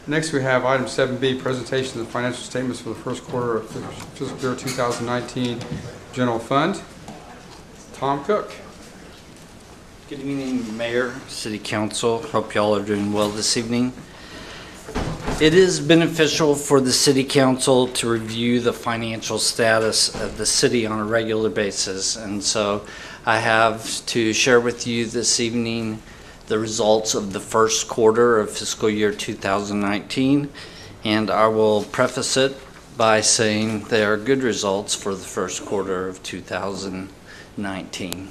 Next, we have item 7B, presentation of the financial statements for the first quarter of fiscal year 2019 general fund. Tom Cook. Good evening, Mayor, City Council. Hope y'all are doing well this evening. It is beneficial for the City Council to review the financial status of the city on a regular basis, and so I have to share with you this evening the results of the first quarter of fiscal year 2019, and I will preface it by saying they are good results for the first quarter of 2019.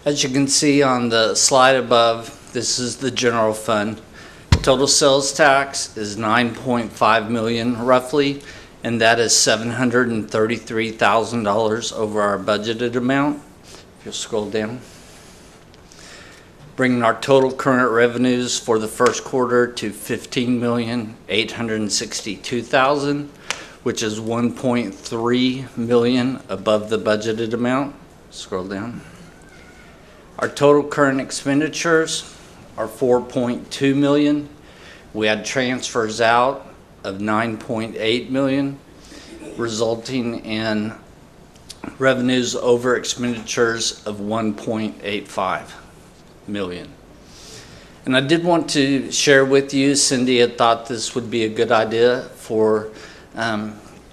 As you can see on the slide above, this is the general fund. Total sales tax is $9.5 million roughly, and that is $733,000 over our budgeted amount. If you'll scroll down. Bringing our total current revenues for the first quarter to $15,862,000, which is $1.3 million above the budgeted amount. Scroll down. Our total current expenditures are $4.2 million. We had transfers out of $9.8 million, resulting in revenues over expenditures of $1.85 million. And I did want to share with you, Cindy had thought this would be a good idea for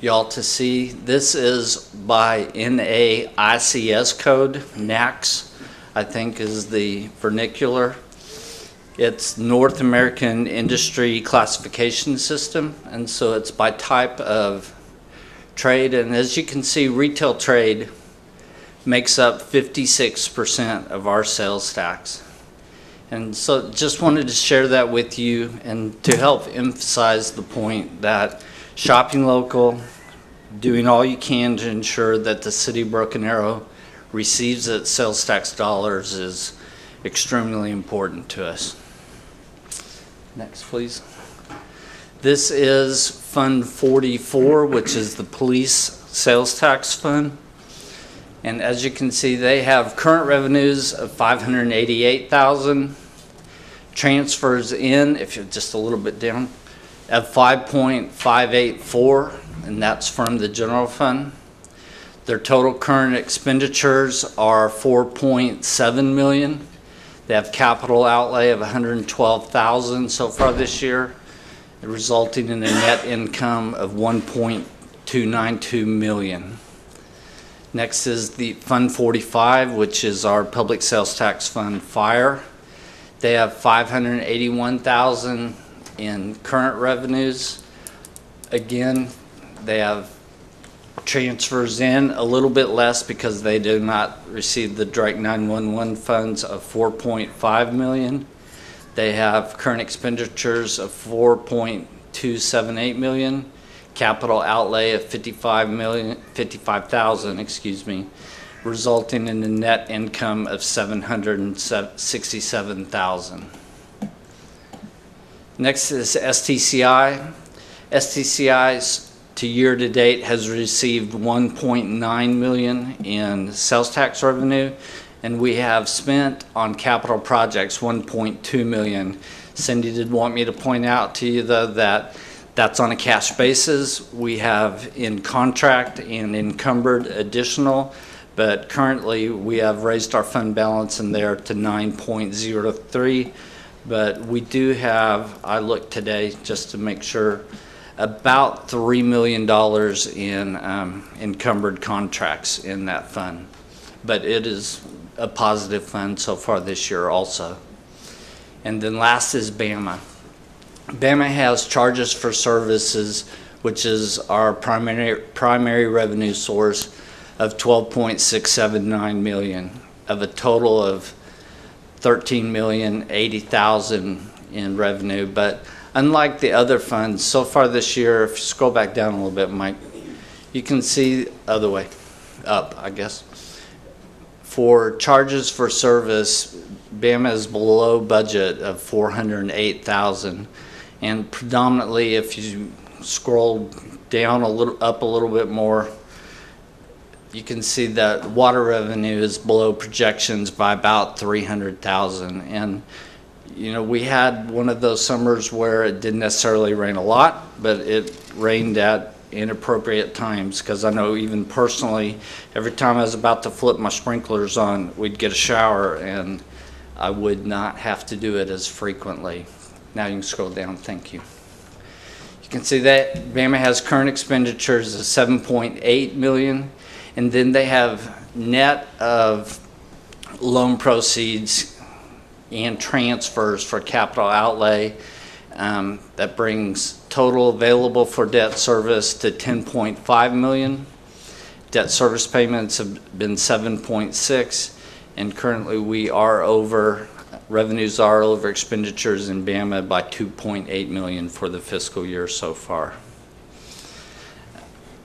y'all to see. This is by NAICS code. NAICS, I think, is the vernacular. It's North American Industry Classification System, and so it's by type of trade. And as you can see, retail trade makes up 56% of our sales tax. And so just wanted to share that with you and to help emphasize the point that shopping local, doing all you can to ensure that the city of Broken Arrow receives its sales tax dollars is extremely important to us. Next, please. This is Fund 44, which is the police sales tax fund. And as you can see, they have current revenues of $588,000, transfers in, if you're just a little bit down, of $5.584, and that's from the general fund. Their total current expenditures are $4.7 million. They have capital outlay of $112,000 so far this year, resulting in a net income of $1.292 million. Next is the Fund 45, which is our public sales tax fund, fire. They have $581,000 in current revenues. Again, they have transfers in a little bit less because they do not receive the direct 911 funds of $4.5 million. They have current expenditures of $4.278 million. Capital outlay of $55,000, resulting in a net income of $767,000. Next is STCI. STCI's to year to date has received $1.9 million in sales tax revenue, and we have spent on capital projects $1.2 million. Cindy did want me to point out to you though that that's on a cash basis. We have in contract and encumbered additional, but currently we have raised our fund balance in there to 9.03. But we do have, I looked today just to make sure, about $3 million in encumbered contracts in that fund. But it is a positive fund so far this year also. And then last is BAMA. BAMA has charges for services, which is our primary revenue source, of $12.679 million of a total of $13,080,000 in revenue. But unlike the other funds, so far this year, if you scroll back down a little bit, Mike, you can see other way up, I guess. For charges for service, BAMA is below budget of $408,000. And predominantly, if you scroll down a little, up a little bit more, you can see that water revenue is below projections by about $300,000. And You know, we had one of those summers where it didn't necessarily rain a lot, but it rained at inappropriate times, because I know even personally, every time I was about to flip my sprinklers on, we'd get a shower and I would not have to do it as frequently. Now you can scroll down, thank you. You can see that Bama has current expenditures of $7.8 million, and then they have net of loan proceeds and transfers for capital outlay. That brings total available for debt service to $10.5 million. Debt service payments have been 7.6, and currently we are over, revenues are over expenditures in Bama by $2.8 million for the fiscal year so far.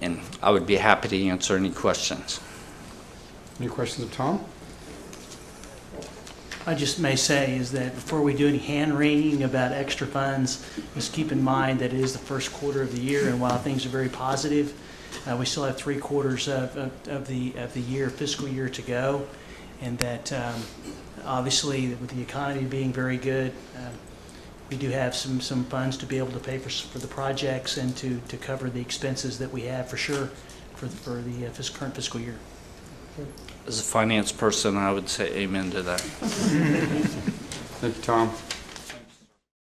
And I would be happy to answer any questions. Any questions of Tom? I just may say is that before we do any hand-wringing about extra funds, just keep in mind that it is the first quarter of the year, and while things are very positive, we still have 3 quarters of the year, fiscal year to go, and that obviously with the economy being very good, we do have some funds to be able to pay for the projects and to cover the expenses that we have for sure for the current fiscal year. As a finance person, I would say amen to that. Thank you, Tom.